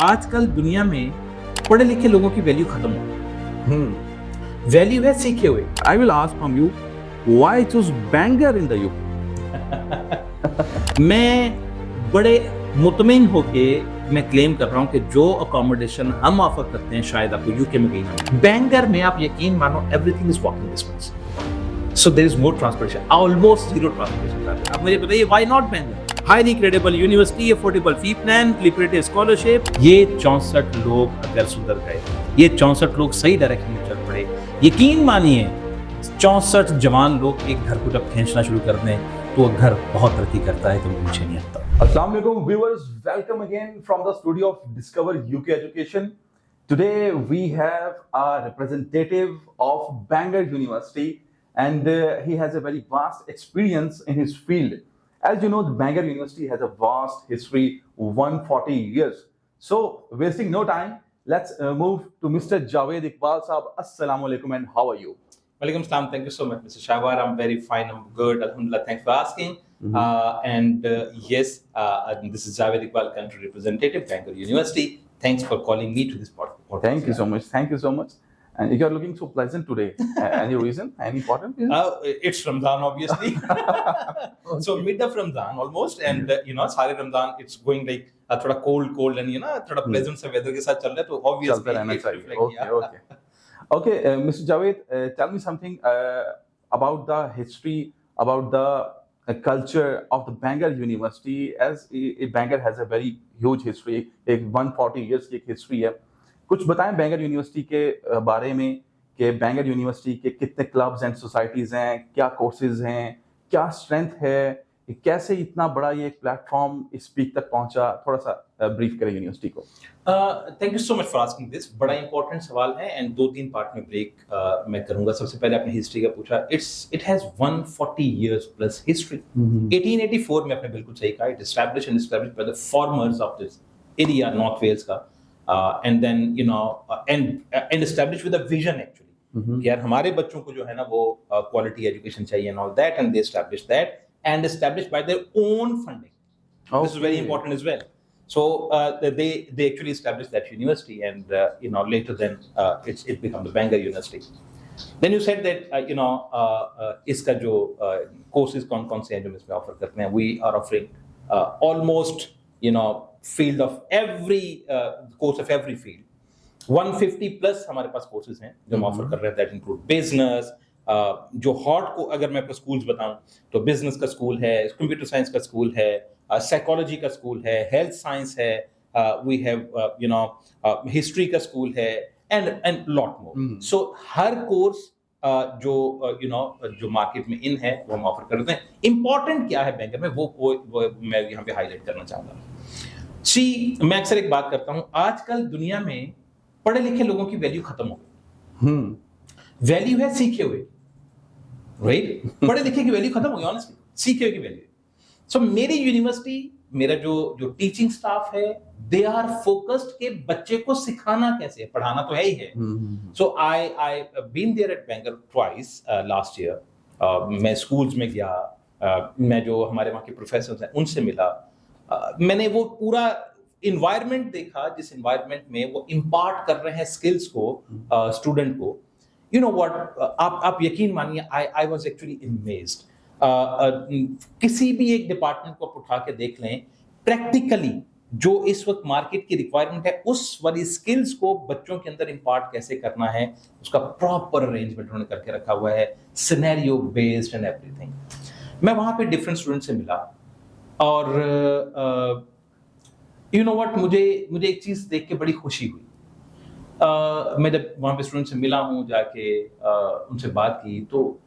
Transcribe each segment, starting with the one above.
आजकल दुनिया में पढ़े लिखे लोगों की वैल्यू खत्म हो गई। वैल्यू है सीखे हुए। I will ask from you why choose banger in the UK. मैं बड़े मुतमिन होके मैं क्लेम कर रहा हूं कि जो अकोमोडेशन हम ऑफर करते हैं शायद आपको यूके में कहीं ना मिले। बैंगर में आप यकीन मानो everything is walking distance, so there is more transportation, almost zero transportation. अब मुझे बताइए why not Bangor? Highly credible university, affordable fee plan, liberative scholarship. ये 64 लोग अगर सुधर गए, ये 64 लोग सही डायरेक्शन में चल पड़े, यकीन मानिए 64 जवान लोग एक घर को जब खींचना शुरू कर दें तो घर बहुत तरक्की करता है, तो पीछे नहीं हटता। Assalamu alaikum viewers, welcome again from the studio of Discover UK Education. Today we have a representative of Bangor University and he has a very vast experience in his field. As you know, the Bangor University has a vast history, 140 years. So wasting no time, let's move to Mr. Javed Iqbal Saab. Assalamu alaikum and how are you? Walaikum salam. Thank you so much, Mr. Shawar. I'm very fine. I'm good. Alhamdulillah. Thanks for asking. Yes, this is Javed Iqbal, country representative, Bangor University. Thanks for calling me to this podcast. Thank you so much. Thank you so much. And you're looking so pleasant today. Any reason? Any important reason? It's Ramadan, obviously. So mid of Ramadan almost, and सारे Ramadan it's going like थोड़ा cold and थोड़ा pleasant सा weather के साथ चल रहा है, तो obviously it's reflect, Okay, Mr. Javed, tell me something about the history, about the culture of the Bangor University. As Bangor has a very huge history, एक 140 years की एक history है. कुछ बताएं बैंगर यूनिवर्सिटी के बारे में कि बैंगर यूनिवर्सिटी के कितने क्लब्स एंड सोसाइटीज हैं, क्या कोर्सेज हैं, क्या स्ट्रेंथ है, कैसे इतना बड़ा ये प्लेटफॉर्म इस पीक तक पहुंचा, थोड़ा सा ब्रीफ करें यूनिवर्सिटी को। Thank you so much for asking this. बड़ा इंपॉर्टेंट सवाल है एंड 2-3 पार्ट में ब्रेक मैं करूंगा। सबसे पहले आपने हिस्ट्री का पूछा। It has 140 years plus history. 1884 में आपने बिल्कुल सही कहा, it established by the farmers of this area, north Wales का। And then and established with a vision actually कि यार हमारे बच्चों को जो है ना वो quality education चाहिए and all that, and they established that and established by their own funding. This is very important as well. So they actually established that university and later then it became the Bangor University. Then you said that इसका जो courses कौन से हैं जो हम इसमें offer करते हैं, we are offering almost field of every course of every field. 150 plus हमारे पास कोर्सेज हैं जो हम ऑफर कर रहे हैं, दैट इंक्लूड बिजनेस। जो हॉट को अगर मैं आपको स्कूल्स बताऊं तो बिजनेस का स्कूल है, कंप्यूटर साइंस का स्कूल है, साइकोलॉजी का स्कूल है, हेल्थ साइंस है, वी हैव हिस्ट्री का स्कूल है and lot more. So her course जो मार्केट में इन है वो हम ऑफर करते हैं। इंपॉर्टेंट क्या है बैंगर में वो मैं यहाँ पे हाईलाइट करना चाहूंगा। मैं अक्सर एक बात करता हूं, आजकल दुनिया में पढ़े लिखे लोगों की वैल्यू खत्म हो गई। वैल्यू है सीखे हुए, राइट? पढ़े लिखे की वैल्यू खत्म हो गई, ऑनेस्टली सीखे हुए की वैल्यू। सो मेरी यूनिवर्सिटी, मेरा जो टीचिंग स्टाफ है, दे आर फोकस्ड के बच्चे को सिखाना कैसे है, पढ़ाना तो है ही है। So I been there at Bangor twice last year. मैं स्कूल्स में गया, मैं जो हमारे वहाँ के प्रोफेसर्स हैं उनसे मिला, मैंने वो पूरा इन्वायरमेंट देखा जिस इन्वायरमेंट में वो इम्पार्ट कर रहे हैं स्किल्स को स्टूडेंट को। यू नो व्हाट, आप यकीन मानिए आई वाज एक्चुअली अमेज्ड। किसी भी एक डिपार्टमेंट को आप उठा के देख लें, प्रैक्टिकली जो इस वक्त मार्केट की रिक्वायरमेंट है उस वाली स्किल्स को बच्चों के अंदर इम्पार्ट कैसे करना है, उसका प्रॉपर अरेंजमेंट उन्होंने करके रखा हुआ है, सिनेरियो बेस्ड एंड एवरीथिंग। मैं वहां पे डिफरेंट स्टूडेंट से मिला और यू नो व्हाट, मुझे एक चीज देख के बड़ी खुशी हुई। मैं जब वहां पे स्टूडेंट से मिला हूँ, जाके उनसे बात की, तो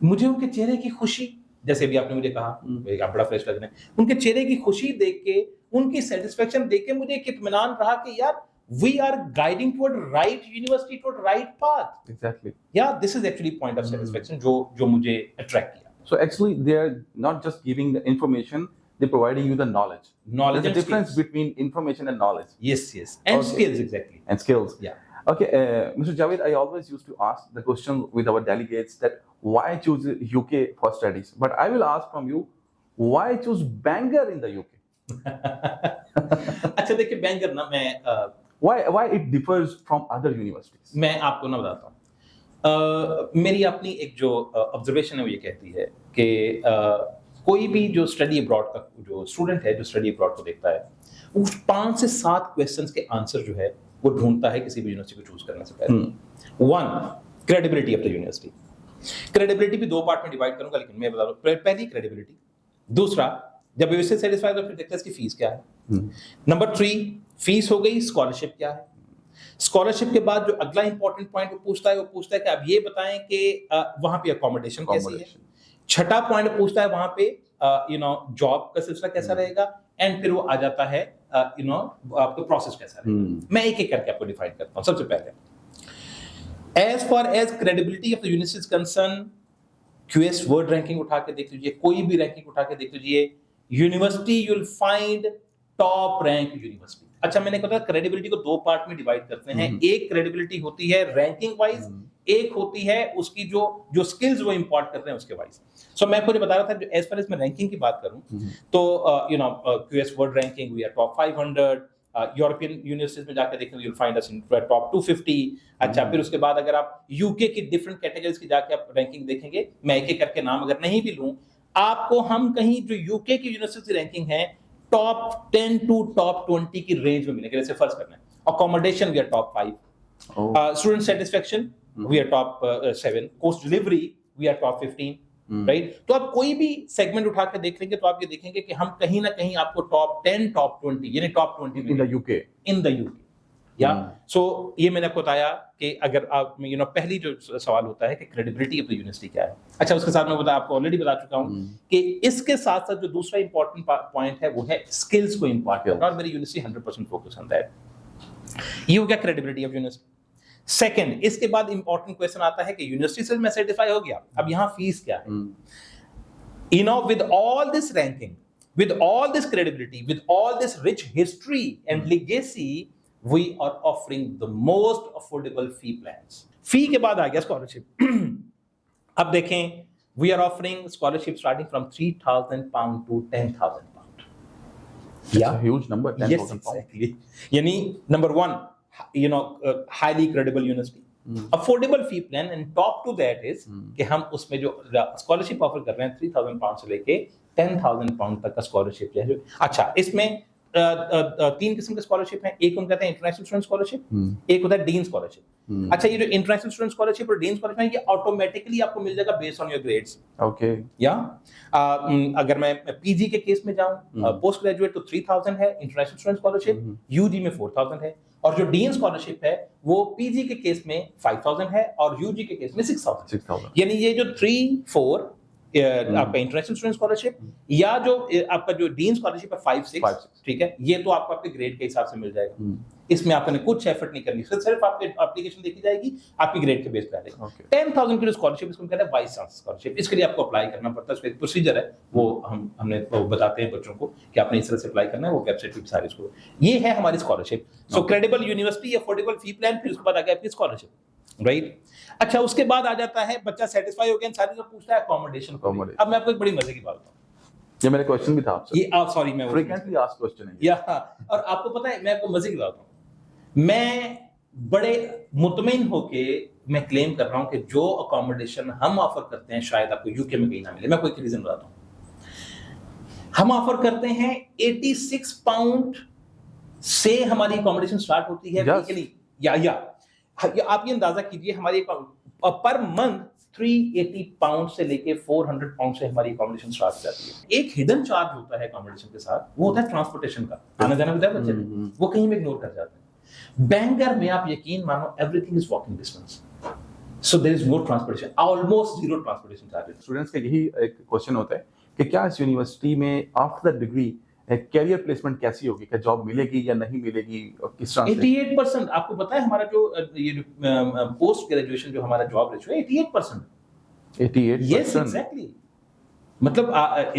मुझे उनके चेहरे की खुशी, जैसे भी आपने मुझे कहा आप बड़ा फ्रेश लग रहे हैं, उनके चेहरे की खुशी देख के, उनकी सेटिस्फेक्शन देख के मुझे एक इत्मीनान रहा कि यार we are guiding toward right university, toward right path. Exactly. Yeah, this is actually point of satisfaction जो मुझे attract किया। So actually they are not just giving the information, they're providing you the knowledge. There's a difference between information and knowledge. Yes. And skills, exactly. And skills. Yeah. Okay, Mr. Javed, I always used to ask the question with our delegates that why choose UK for studies? But I will ask from you, why choose Bangor in the UK? अच्छा देखिए banker ना Why it differs from other universities? मैं आपको ना बताता हूँ। मेरी अपनी एक जो ऑब्जर्वेशन है वो ये कहती है कि कोई भी जो स्टडी अब्रॉड का जो स्टूडेंट है जो स्टडी अब्रॉड को देखता है वो 5 से 7 क्वेश्चंस के आंसर जो है वो ढूंढता है किसी भी यूनिवर्सिटी को चूज करने से पहले। 1 credibility of the university. Credibility भी 2 पार्ट में डिवाइड करूंगा लेकिन मैं बता दूं पहली क्रेडिबिलिटी, दूसरा जब इससे सेटिस्फाइड तो फिर देखते हैं इसकी फीस क्या है। नंबर 3 फीस हो गई, स्कॉलरशिप क्या है। स्कॉलरशिप के बाद जो अगला इंपॉर्टेंट पॉइंट वो पूछता है कि आप ये बताएं कि वहां पे अकोमोडेशन कैसी है। छठा पॉइंट पूछता है वहां पे जॉब का सिलसिला कैसा रहेगा एंड फिर वो आ जाता है आपका प्रोसेस कैसा रहेगा। मैं एक एक करके आपको डिफाइन करता हूं। सबसे पहले as far as credibility of the university is concern, QS world ranking उठा के देख लीजिए, कोई भी रैंकिंग उठा के देख लीजिए, university you will find top rank university. अच्छा मैंने कहा क्रेडिबिलिटी को 2 पार्ट में डिवाइड करते हैं। एक क्रेडिबिलिटी होती है रैंकिंग वाइज, एक होती है उसकी जो स्किल्स वो इंपोर्ट कर रहे हैं उसके वाइज। सो मैं आपको बता रहा था एज फार एज मैं रैंकिंग की बात करूं तो QS world ranking we are top 500, European universities में जाकर देखेंगे you will find us in top 250। अच्छा फिर उसके बाद अगर आप यूके की डिफरेंट कैटेगरीज की जाके आप रैंकिंग देखेंगे, मैं एक एक करके नाम अगर नहीं भी लूं आपको, हम कहीं जो यूके की यूनिवर्सिटी रैंकिंग है टॉप 10 टू टॉप 20 की रेंज में मिलेंगे। जैसे फर्स्ट करना है accommodation we are top 5, student satisfaction we are top 7, course delivery we are top 15, right. तो आप कोई भी सेगमेंट उठा के देख लेंगे तो आप ये देखेंगे कि हम कहीं ना कहीं आपको टॉप 10 टॉप 20 यानी टॉप 20 इन द यूके या सो ये मैंने आपको बताया कि अगर आप पहली जो सवाल होता है कि क्रेडिबिलिटी ऑफ द यूनिवर्सिटी क्या है। अच्छा उसके साथ मैं आपको ऑलरेडी बता चुका हूं कि इसके साथ साथ जो दूसरा इंपॉर्टेंट पॉइंट है वो है स्किल्स को इंपॉर्ट करना और मेरी यूनिवर्सिटी 100% फोकस ऑन दैट। ये हो गया क्रेडिबिलिटी ऑफ यूनिवर्सिटी। सेकंड, इसके बाद इंपॉर्टेंट क्वेश्चन आता है कि यूनिवर्सिटी से मैं सर्टिफाई हो गया, अब यहां फीस क्या है। With all this ranking, with all this credibility, with all this rich history and legacy, we are offering the most affordable fee plans. फी के बाद आ गया स्कॉलरशिप। अब देखें we are offering scholarship starting from 3,000 pound to 10,000 pound. That's a huge number, 10,000 yes, exactly. यानी number 1 highly credible university, affordable fee plan and top to that is कि हम उसमें जो स्कॉलरशिप ऑफर कर रहे हैं 3,000 पाउंड से लेके 10,000 पाउंड तक का स्कॉलरशिप है। अच्छा इसमें 3 किस्म के स्कॉलरशिप हैं। एक उनको कहते हैं इंटरनेशनल स्टूडेंट स्कॉलरशिप, एक होता है डीन स्कॉलरशिप। अच्छा ये जो इंटरनेशनल स्टूडेंट स्कॉलरशिप और डीन स्कॉलरशिप है ये ऑटोमेटिकली आपको मिल जाएगा based on your grades. Okay या अगर मैं पीजी के केस में जाऊं पोस्ट ग्रेजुएट तो 3,000 है इंटरनेशनल स्टूडेंट स्कॉलरशिप, यूजी में 4,000 है और जो डीन स्कॉलरशिप है वो पीजी के केस में 5,000 है और यूजी के केस में 6,000। यानी ये जो 3-4 आपका इंटरनेशनल स्टूडेंट स्कॉलरशिप या जो आपका जो डीन स्कॉलरशिप है 5-6, ठीक है, ये तो आपको आपके ग्रेड के हिसाब से मिल जाएगा। इसमें आपने कुछ एफर्ट नहीं करनी, सिर्फ आपकी एप्लीकेशन देखी जाएगी, आपकी ग्रेड के बेस पे आएगा। 10,000 की जो स्कॉलरशिप इसको कहते हैं वाइस चांसलर स्कॉलरशिप। इसके लिए आपको अप्लाई करना पड़ता है, इसका प्रोसीजर है वो हमने बताते हैं बच्चों को कि आपने इस तरह से अप्लाई करना है, वो वेबसाइट पे सारी इसको ये है हमारी स्कॉलरशिप। सो credible university, affordable fee plan, फिर उसके बाद आ गया आपकी स्कॉलरशिप, राइट। अच्छा उसके बाद आ जाता है बच्चा सेटिस्फाई हो गया सारी, जो पूछता है अकोमोडेशन। अब मैं आपको एक बड़ी मजे की बात बताऊं, ये मेरा क्वेश्चन भी था आपसे, ये आप सॉरी मैं फ्रीक्वेंटली आस्क्ड क्वेश्चन है या और आपको पता है मैं आपको मजे की बात बताऊं, मैं बड़े मुतमईन होके मैं क्लेम कर रहा हूं कि जो अकोमोडेशन हम ऑफर करते हैं शायद आपको यूके में कहीं ना मिले। मैं कोई रीजन बताता हूं। हम ऑफर करते हैं 86 पाउंड से हमारी अकोमोडेशन स्टार्ट होती है वीकली, या आप ये अंदाजा कीजिए हमारी पर मंथ 380 पाउंड से लेके 400 पाउंड से हमारी अकोमोडेशन स्टार्ट हो जाती है। एक हिडन चार्ज होता है अकोमोडेशन के साथ, वो होता है ट्रांसपोर्टेशन का, आना जाना होता है बच्चे में, वो कहीं में इग्नोर कर जाते हैं। बैंगर में आप यकीन मानो everything is walking distance, so there is no transportation, almost zero transportation charges. Students का यही एक क्वेश्चन होता है कि क्या इस यूनिवर्सिटी में after the degree career placement कैसी होगी, क्या जॉब मिलेगी या नहीं मिलेगी, और किस तरह से? 88% आपको पता है हमारा जो ये पोस्ट ग्रेजुएशन जो हमारा जॉब रेशियो है 88%। 88%? Yes exactly. मतलब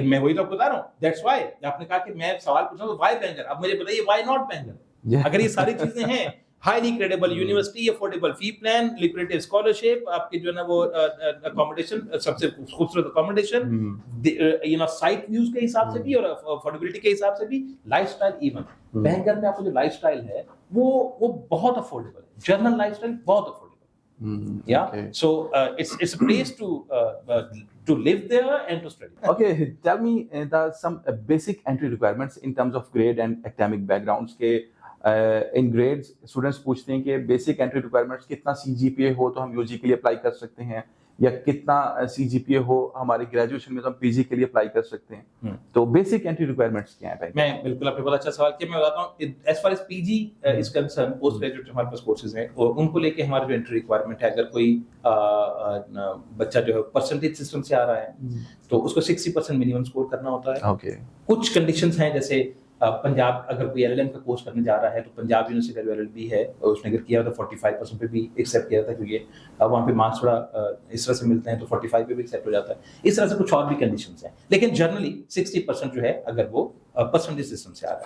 मैं वही तो आपको बता रहा हूँ, दैट्स व्हाई आपने कहा कि मैं सवाल पूछ रहा हूँ व्हाई बैंगर, अब मुझे बताइए व्हाई नॉट बैंगर। अगर ये सारी चीजें हैं, highly credible university, affordable fee plan, लिक्विडेटिव scholarship, आपके जो है ना वो अकोमोडेशन, सबसे खूबसूरत accommodation, you know site views के हिसाब से भी और अफोर्डेबिलिटी के हिसाब से भी, लाइफस्टाइल इवन बैंगर में आपको जो लाइफस्टाइल है वो बहुत अफोर्डेबल है, जर्नल लाइफस्टाइल बहुत affordable. Yeah, okay. so it's a place to live there and to study. Okay, tell me some basic entry requirements in terms of grade and academic backgrounds के in grades students पूछते हैं कि basic entry requirements कितना CGPA हो तो हम UG के लिए अप्लाई कर सकते हैं, या कितना CGPA हो हमारे ग्रेजुएशन में तो हम PG के लिए अप्लाई कर सकते हैं। तो बेसिक एंट्री रिक्वायरमेंट्स क्या है? मैं बिल्कुल, आपने बहुत अच्छा सवाल किया। मैं बताता हूँ, as far as PG is concern, post graduate हमारे पास कोर्सेज हैं और उनको लेके हमारा जो एंट्री रिक्वायरमेंट है, अगर कोई बच्चा जो है परसेंटेज सिस्टम से आ रहा है तो उसको 60% मिनिमम स्कोर करना होता है। ओके। कुछ कंडीशंस हैं, जैसे पंजाब अगर कोई LLM का कोर्स करने जा रहा है तो पंजाब यूनिवर्सिटी का जो LLB है उसने अगर किया तो 45% पे भी एक्सेप्ट किया था, क्योंकि वहाँ पे मार्क्स थोड़ा इस तरह से मिलते हैं तो 45 पे भी एक्सेप्ट हो जाता है। इस तरह से कुछ और भी कंडीशंस हैं, लेकिन जनरली 60% जो है अगर वो परसेंटेज सिस्टम से आ रहा है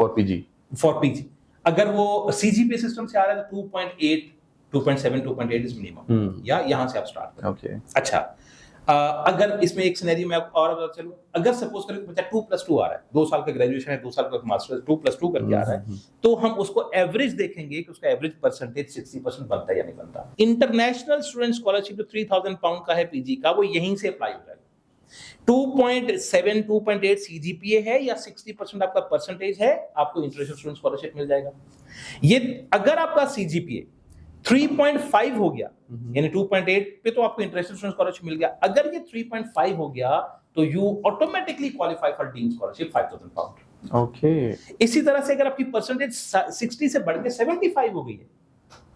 फॉर PG। अगर वो CGPA सिस्टम से आ रहा है तो 2.8, 2.7, 2.8 इज मिनिमम, या यहाँ से आप स्टार्ट करें। ओके। अच्छा, अगर इसमें एक सिनेरियो में आपको और बता चलूं, अगर सपोज करें बच्चा 2+2 आ रहा है, 2 साल का ग्रेजुएशन है, 2 साल का मास्टर्स, 2+2 करके आ रहा है, तो हम उसको एवरेज देखेंगे कि उसका एवरेज परसेंटेज 60% बनता है या नहीं बनता। इंटरनेशनल स्टूडेंट स्कॉलरशिप जो 3000 पाउंड का है PG का, वो यहीं से अप्लाई हो जाएगा। 2.7, 2.8 CGPA है या 60% आपका परसेंटेज है, आपको इंटरनेशनल स्टूडेंट स्कॉलरशिप मिल जाएगा। ये अगर आपका CGPA 3.5 हो गया, यानी 2.8 पे तो आपको इंटरनेशनल स्टूडेंट स्कॉलरशिप मिल गया। अगर ये 3.5 हो गया तो you automatically qualify for dean scholarship 5000 pound. Okay. इसी तरह से अगर आपकी परसेंटेज 60 से बढ़ के 75 हो गई है,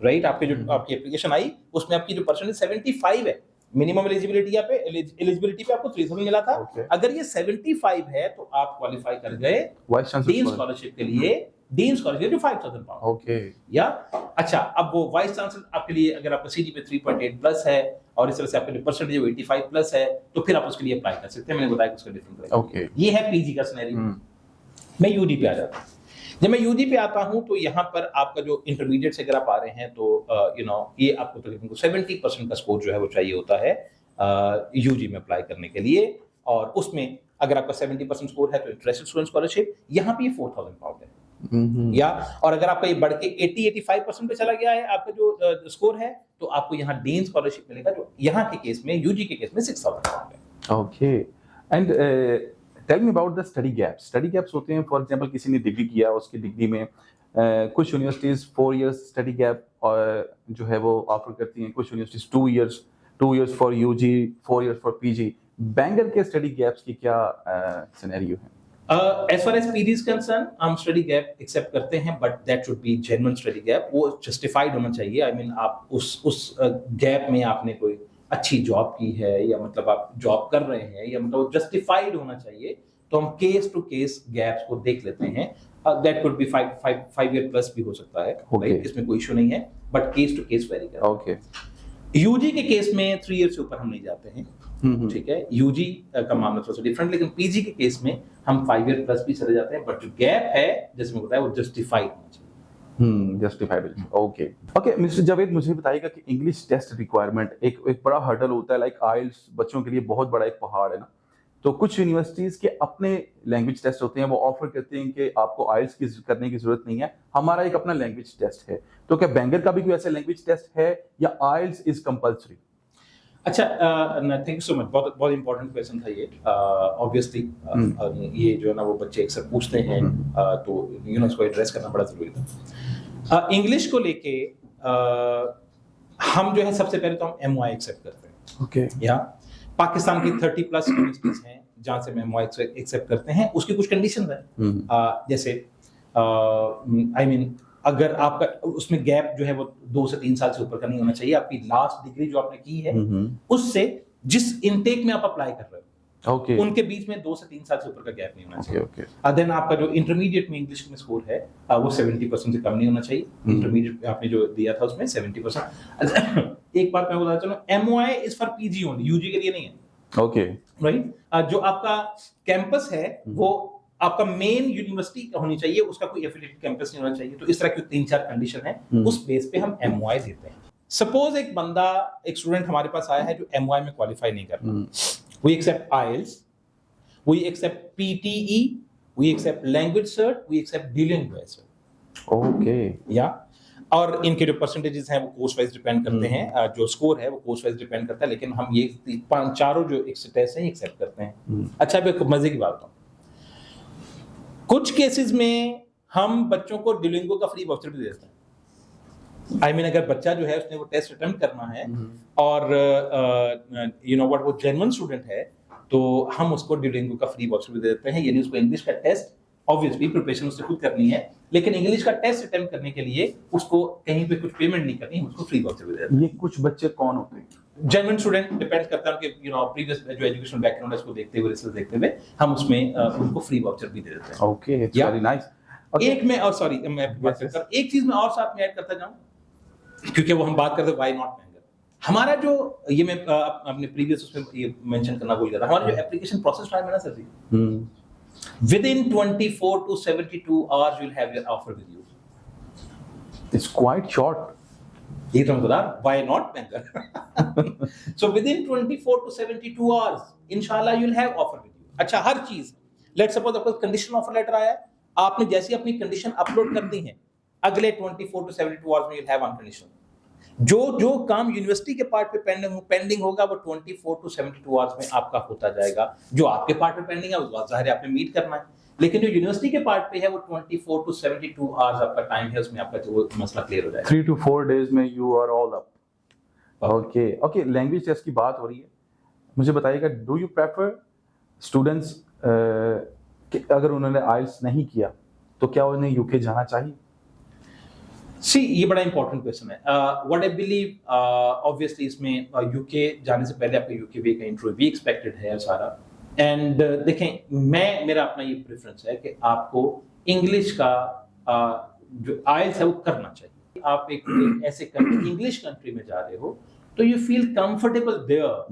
राइट, आपके जो आपकी एप्लीकेशन आई उसमें आपकी जो परसेंटेज 75 है, मिनिमम एलिजिबिलिटी पे आपको 3000 मिला था, अगर ये 75 है तो आप क्वालिफाई कर गए डीन स्कॉलरशिप के लिए, डीन स्कॉलरशिप जो 5000 पाउंड। ओके। या अच्छा, अब वो वाइस चांसलर आपके लिए, अगर आपका CGPA 3.8 प्लस है और इस तरह से आपके परसेंटेज 85 प्लस है, तो फिर आप उसके लिए अप्लाई कर सकते हैं। मैंने बताया कि उसका डिफरेंट। ओके। ये है PG का सिनेरियो। मैं UG पे आ जाता हूँ। जब मैं UG पे आता हूँ तो यहाँ पर आपका जो इंटरमीडिएट से अगर आप आ रहे हैं तो यू नो ये आपको तकरीबन 70% का स्कोर जो है वो चाहिए होता है UG में अप्लाई करने के लिए, और उसमें अगर आपका 70% स्कोर है तो इंटरनेशनल स्टूडेंट स्कॉलरशिप यहाँ पे 4000 पाउंड है। या और अगर आपका ये बढ़ के 80-85% पे चला गया है आपका जो स्कोर है, तो आपको यहाँ डीन स्कॉलरशिप मिलेगा, जो यहाँ के केस में, UG के केस में 6000 पाउंड है। Okay. And tell me about the study gaps. Study gaps होते हैं, फॉर एग्जांपल किसी ने डिग्री किया, उसकी डिग्री में कुछ यूनिवर्सिटीज 4 इयर्स स्टडी गैप और जो है वो ऑफर करती हैं, कुछ universities 2 years for UG, 4 years for PG। Banger के स्टडी गैप्स की क्या सिनेरियो है? As far as PG is concerned, हम स्टडी गैप एक्सेप्ट करते हैं, but that should be genuine study gap, वो जस्टिफाइड होना चाहिए। आई मीन आप उस गैप में आपने कोई अच्छी जॉब की है, या मतलब आप जॉब कर रहे हैं, या मतलब जस्टिफाइड होना चाहिए, तो हम केस टू केस गैप्स को देख लेते हैं। That could be 5 year plus भी हो सकता है, इसमें कोई इशू नहीं है, but case to case vary करते हैं। ओके। UG के केस में 3 ईयर से ऊपर हम नहीं जाते हैं, ठीक है। UG का मामला थोड़ा सा डिफरेंट, लेकिन PG के केस में हम 5 ईयर प्लस भी चले जाते हैं, बट जो गैप है जैसे मैं बताया वो जस्टिफाइड होना चाहिए। Justified. Okay. Okay mister Javed, मुझे बताइएगा कि इंग्लिश टेस्ट रिक्वायरमेंट एक बड़ा हर्डल होता है, लाइक IELTS बच्चों के लिए बहुत बड़ा एक पहाड़ है ना। तो कुछ यूनिवर्सिटीज के अपने लैंग्वेज टेस्ट होते हैं, वो ऑफर करते हैं कि आपको IELTS की करने की जरूरत नहीं है, हमारा एक अपना लैंग्वेज टेस्ट है। तो क्या बैंगर का भी कोई ऐसा लैंग्वेज टेस्ट है या IELTS इज कंपल्सरी? अच्छा, थैंक यू सो मच, बहुत इंपॉर्टेंट क्वेश्चन था ये। ऑब्वियसली ये जो है ना वो बच्चे अक्सर पूछते हैं, तो यू नो इसको एड्रेस करना बड़ा जरूरी था। इंग्लिश को लेके हम जो है सबसे पहले तो हम MOI एक्सेप्ट करते हैं। ओके। या पाकिस्तान की 30+ यूनिवर्सिटीज हैं जहां से हम MOI एक्सेप्ट करते हैं, उसकी कुछ कंडीशंस हैं, जैसे आई मीन अगर आपका उसमें गैप जो है वो 2 से 3 साल से ऊपर का नहीं होना चाहिए। आपकी लास्ट डिग्री जो आपने की है उससे जिस इनटेक में आप अप्लाई कर रहे हो, ओके, उनके बीच में 2 से 3 साल से ऊपर का गैप नहीं होना चाहिए। ओके। देन आपका जो इंटरमीडिएट में इंग्लिश में स्कोर है वो 70% से कम नहीं होना चाहिए। इंटरमीडिएट आपने जो दिया था उसमें 70%। एक बात मैं बता चलूं, MOI is for PG only, UG के लिए नहीं है। ओके। राइट। जो आपका कैंपस है वो आपका मेन यूनिवर्सिटी होनी चाहिए, उसका कोई एफिलिएटेड कैंपस नहीं होना चाहिए। तो इस तरह की 3-4 कंडीशन है, उस बेस पे हम MOI देते हैं। सपोज एक बंदा, एक स्टूडेंट हमारे पास आया है जो MOI में क्वालिफाई नहीं कर रहा, we accept IELTS, we accept PTE, we accept language cert, we accept bilingual cert. Okay, या और इनके जो परसेंटेजेस हैं वो कोर्स वाइज डिपेंड करते हैं, जो स्कोर है वो कोर्स वाइज डिपेंड करता है, लेकिन हम ये चारों जो टेस्ट हैं एक्सेप्ट करते हैं। अच्छा, अब एक मजे की बात बताऊं, कुछ केसेस में हम बच्चों को डुओलिंगो का फ्री वाउचर भी देते हैं। अगर बच्चा जो है उसने वो टेस्ट अटेम्प्ट करना है और यू नो व्हाट, वो जेन्युइन स्टूडेंट है, तो हम उसको डुओलिंगो का फ्री वाउचर भी दे देते हैं। यानी उसको इंग्लिश का टेस्ट, ऑब्वियसली प्रिपरेशन उससे खुद करनी है, लेकिन इंग्लिश का टेस्ट अटेम्प्ट करने के लिए उसको कहीं पे कुछ पेमेंट नहीं करनी, उसको फ्री वाउचर भी दे देते हैं। ये कुछ बच्चे कौन होते हैं? जेन्युइन स्टूडेंट, डिपेंड करता है उनके प्रीवियस जो एजुकेशनल बैकग्राउंड है उसको देखते हुए, रिसर्च देखते हुए हम उसमें उनको फ्री वाउचर भी दे देते हैं। Okay, it's very nice. एक में, और सॉरी मैं एक चीज में और साथ में ऐड करता जाऊं, क्योंकि वो हम बात करते हैं व्हाई नॉट बैंगर। हमारा जो ये मैं अपने प्रीवियस उसमें ये मेंशन करना भूल गया था, हमारा जो एप्लीकेशन प्रोसेस टाइम है ना sir ji, within 24 to 72 hours you'll have your offer with you. It's quite short. ये तो मतलब why not banker? So within 24 to 72 hours inshallah you'll have offer with you. अच्छा, हर चीज, let's suppose आपका conditional offer letter आया है, आपने जैसी अपनी कंडीशन अपलोड कर दी है, अगले 24 to 72 hours में you'll have unconditional। जो काम यूनिवर्सिटी के पार्ट पे पेंडिंग होगा वो 24 to 72 आवर्स में आपका होता जाएगा। जो आपके पार्ट पे पेंडिंग है वो जाहिर है आपने मीट करना है, लेकिन जो यूनिवर्सिटी के पार्ट पे है वो 24 to 72 आवर्स आपका टाइम है, उसमें आपका जो मसला क्लियर हो जाएगा। 3 to 4 days में you are all up. Okay, language test की बात हो रही है, मुझे बताइएगा, डू यू प्रेफर स्टूडेंट्स अगर उन्होंने IELTS नहीं किया तो क्या उन्हें यूके जाना चाहिए? सी, ये बड़ा इंपॉर्टेंट क्वेश्चन है। व्हाट आई बिलीव, ऑब्वियसली इसमें यूके जाने से पहले आपका यूके वे का इंटरव्यू भी एक्सपेक्टेड है सारा। एंड देखें, मेरा अपना ये प्रेफरेंस है कि आपको इंग्लिश का जो IELTS है वो करना चाहिए। आप एक ऐसे इंग्लिश कंट्री में जा रहे हो तो you feel comfortable there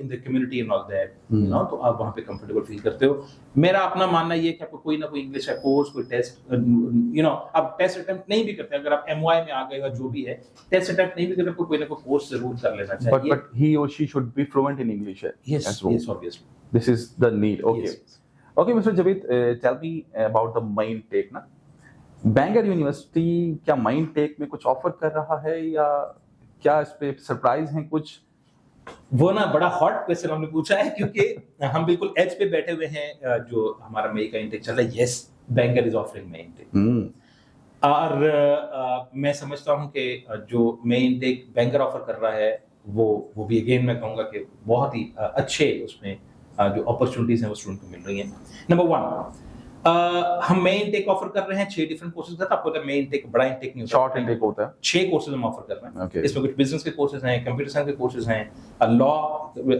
in the community and all that, you know, तो आप वहां पे कंफर्टेबल फील करते हो। मेरा अपना मानना ये है कि आपको कोई ना कोई इंग्लिश का कोर्स, कोई टेस्ट, यू नो, आप टेस्ट अटेम्प्ट नहीं भी करते, अगर आप MOI में आ गए हो जो भी है, टेस्ट अटेम्प्ट नहीं भी करते, आपको कोई ना कोई कोर्स जरूर कर लेना चाहिए। But he or she should be fluent in English. Yes, as well. yes, obviously. This is the need. Okay. Yes. Okay, Mr. Javed, tell me about the main take ना। बैंगर यूनिवर्सिटी क्या mine take में कुछ offer कर रहा है या क्या इस पे सरप्राइज हैं कुछ? वो ना बड़ा हॉट क्वेश्चन हमने पूछा है, क्योंकि हम बिल्कुल एज पे बैठे हुए हैं। जो हमारा मई का इंटेक चल रहा है, yes, Bangor is offering May intake. और मैं समझता हूं कि जो मई इंटेक बैंगर ऑफर कर रहा है वो भी अगेन मैं कहूंगा कि बहुत ही अच्छे उसमें जो अपॉर्चुनिटीज हैं वो स्टूडेंट को मिल रही हैं। नंबर 1, हम मेन इंटेक ऑफर कर रहे हैं 6 डिफरेंट कोर्सेज का। आपको मेन इंटेक बड़ा इंटेक नहीं होता, शॉर्ट इंटेक होता है। 6 कोर्सेज हम ऑफर कर रहे हैं। Okay. इसमें कुछ बिजनेस के कोर्सेज हैं, कंप्यूटर साइंस के कोर्सेज हैं, लॉ,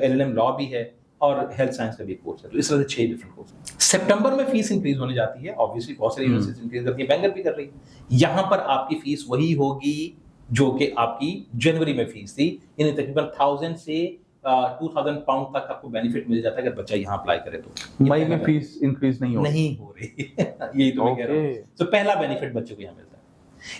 LLM लॉ भी है, और हेल्थ साइंस का भी कोर्स है। तो इस तरह से 6 डिफरेंट कोर्स। सितंबर में फीस इंक्रीज होने जाती है, ऑब्वियसली बहुत सारी यूनिवर्सिटीज इंक्रीज करती है, बैंगर भी कर रही है। यहाँ पर आपकी फीस वही होगी जो कि आपकी जनवरी में फीस थी। इन्हें तकरीबन 1000 से 2000 पाउंड तक आपको बेनिफिट मिल जाता है अगर बच्चा यहाँ अप्लाई करे तो। मई में फीस इंक्रीज नहीं हो रही यही तो मैं कह रहा हूँ। तो पहला बेनिफिट बच्चों को यहाँ मिलता है।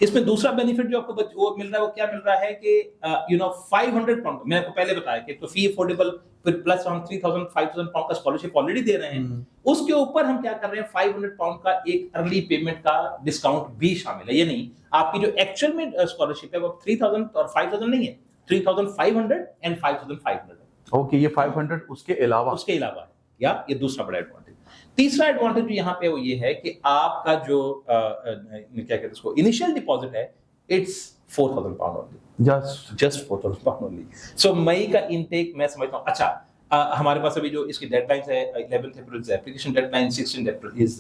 इसमें दूसरा बेनिफिट जो आपको वो मिल रहा है वो क्या मिल रहा है कि 500 पाउंड, मैंने आपको पहले बताया कि तो फी अफोर्डेबल प्लस हम 3000 5000 पाउंड का स्कॉलरशिप ऑलरेडी दे रहे हैं। उसके ऊपर हम क्या कर रहे हैं, 500 पाउंड का एक अर्ली पेमेंट का डिस्काउंट भी शामिल है। ये नहीं, आपकी जो एक्चुअल में स्कॉलरशिप है वो 3000 और 5000 नहीं है, 3500 एंड 5500। ओके, ये 500 उसके अलावा है, या ये दूसरा बड़ा एडवांटेज। तीसरा एडवांटेज यहाँ पे वो ये है कि आपका जो क्या कहते हैं उसको, इनिशियल डिपॉजिट है, it's 4000 pound only, just 4000 pound only. So मई का इनटेक मैं समझता हूँ अच्छा। हमारे पास अभी जो इसकी डेडलाइंस है 11 April is application deadline, 16 April is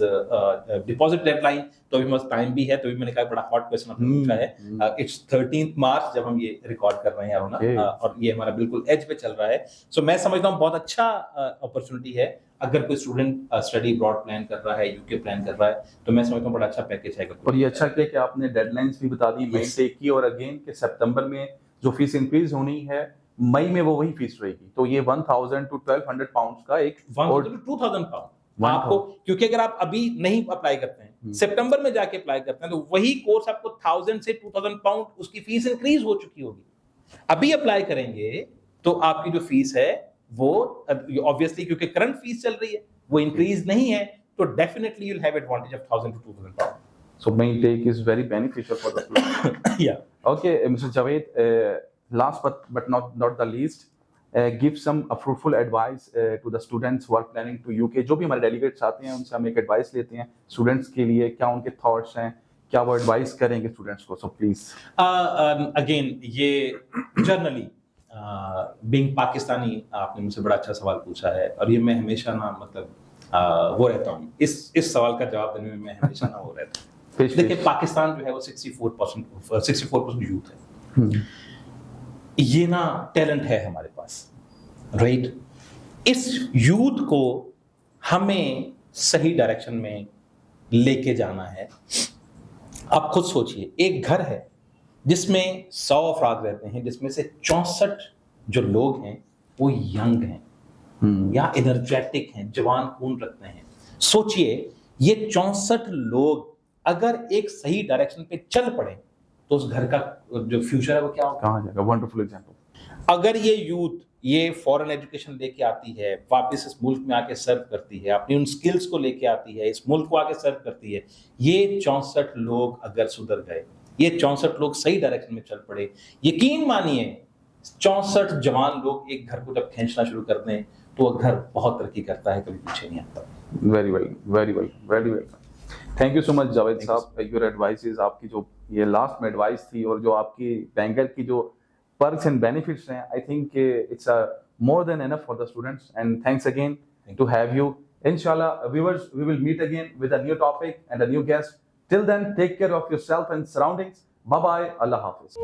deposit deadline. तो अभी हमारे टाइम भी है, तो अभी मैंने कहा बड़ा हॉट क्वेश्चन आपने पूछा है। इट्स 13 मार्च जब हम ये रिकॉर्ड कर रहे हैं और ये हमारा बिल्कुल एज पे चल रहा है। सो मैं समझता हूँ बहुत अच्छा अपॉर्चुनिटी है अगर कोई स्टूडेंट स्टडी अब्रॉड प्लान कर रहा है, यूके प्लान कर रहा है, तो मैं समझता हूँ बड़ा अच्छा पैकेज है। और ये अच्छा किया कि आपने डेडलाइंस भी बता दी मई टेक की, और अगेन कि सितंबर में जो फीस इंक्रीज होनी है मई में वो वही फीस रहेगी। तो ये 1000 to 1200 पाउंड का एक 1000 to 2000 पाउंड आपको, क्योंकि अगर आप अभी नहीं अप्लाई करते हैं, सितंबर में जाके अप्लाई करते हैं, तो वही कोर्स आपको 1000 से 2000 पाउंड उसकी फीस इंक्रीज हो चुकी होगी। अभी अप्लाई करेंगे तो आपकी जो फीस है वो ऑब्वियसली, क्योंकि करंट फीस चल रही है, वो इंक्रीज नहीं है, तो definitely you will have advantage of 1000 to 2000 pound. So main take is very beneficial for the student. Yeah. Okay, Mr. Javed, last but not the least, give some fruitful advice to the students who are planning to UK. जो भी हमारे delegates आते हैं उनसे हम एक advice लेते हैं students के लिए, क्या उनके thoughts हैं, क्या वो advice करेंगे students को, so please. Again, ये generally being पाकिस्तानी, आपने मुझसे बड़ा अच्छा सवाल पूछा है, और ये मैं हमेशा ना मतलब वो रहता हूँ, इस सवाल का जवाब देने में मैं हमेशा ना वो रहता हूँ। देखिए, पाकिस्तान जो है वो 64% यूथ है, ये ना टैलेंट है हमारे पास, राइट? इस यूथ को हमें सही डायरेक्शन में लेके जाना है। आप खुद सोचिए, एक घर है जिसमें 100 अफराद रहते हैं, जिसमें से 64 जो लोग हैं वो यंग हैं या एनर्जेटिक हैं, जवान खून रखते हैं। सोचिए, ये 64 लोग अगर एक सही डायरेक्शन पे चल पड़े तो उस घर का जो फ्यूचर है वो क्या होगा, कहाँ जाएगा? Wonderful example. अगर ये यूथ ये फॉरेन एजुकेशन लेके आती है, वापस इस मुल्क में आके सर्व करती है, अपनी उन स्किल्स को लेके आती है, इस मुल्क को आके सर्व करती है, ये 64 लोग अगर सुधर गए, ये 64 लोग सही डायरेक्शन में चल पड़े, यकीन मानिए 64 जवान लोग एक घर को जब खींचना शुरू कर दें तो वह घर बहुत तरक्की करता है, कभी पीछे नहीं आता। Very well. Thank you so much Javed साहब, योर एडवाइसेस, आपकी जो ये लास्ट में एडवाइस थी और जो आपकी बैंकर की जो पर्क्स एंड बेनिफिट्स हैं, I think it's more than enough for the students, and thanks again to have you. इंशाल्लाह viewers, we will meet again with a new topic and a new guest. Till then, take care of yourself and surroundings. Bye bye. Allah Hafiz.